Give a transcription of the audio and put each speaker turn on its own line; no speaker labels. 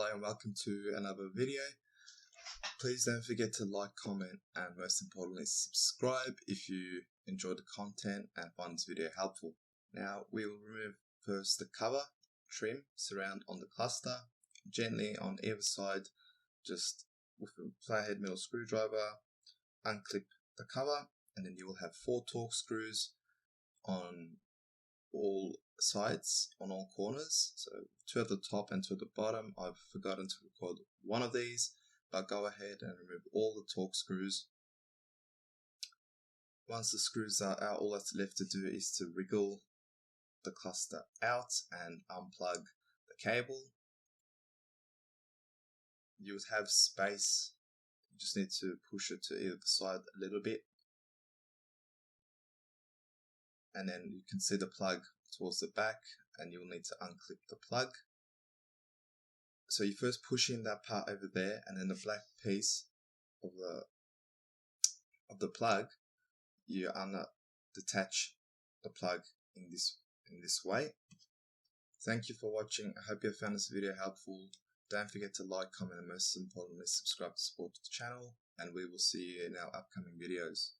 Hello and welcome to another video. Please don't forget to like, comment, and most importantly subscribe if you enjoy the content and find this video helpful. Now we will remove first the cover, trim, surround on the cluster, gently on either side, just with a flathead metal screwdriver, unclip the cover, and then you will have 4 torx screws on all sides, on all corners, so 2 at the top and 2 at the bottom. I've forgotten to record one of these, but go ahead and remove all the torx screws. Once the screws are out, all that's left to do is to wriggle the cluster out and unplug the cable. You would have space, you just need to push it to either side a little bit, and then you can see the plug towards the back, and you'll need to unclip the plug. So you first push in that part over there, and then the black piece of the plug, you detach the plug in this way. Thank you for watching. I hope you found this video helpful. Don't forget to like, comment, and most importantly subscribe to support the channel, and we will see you in our upcoming videos.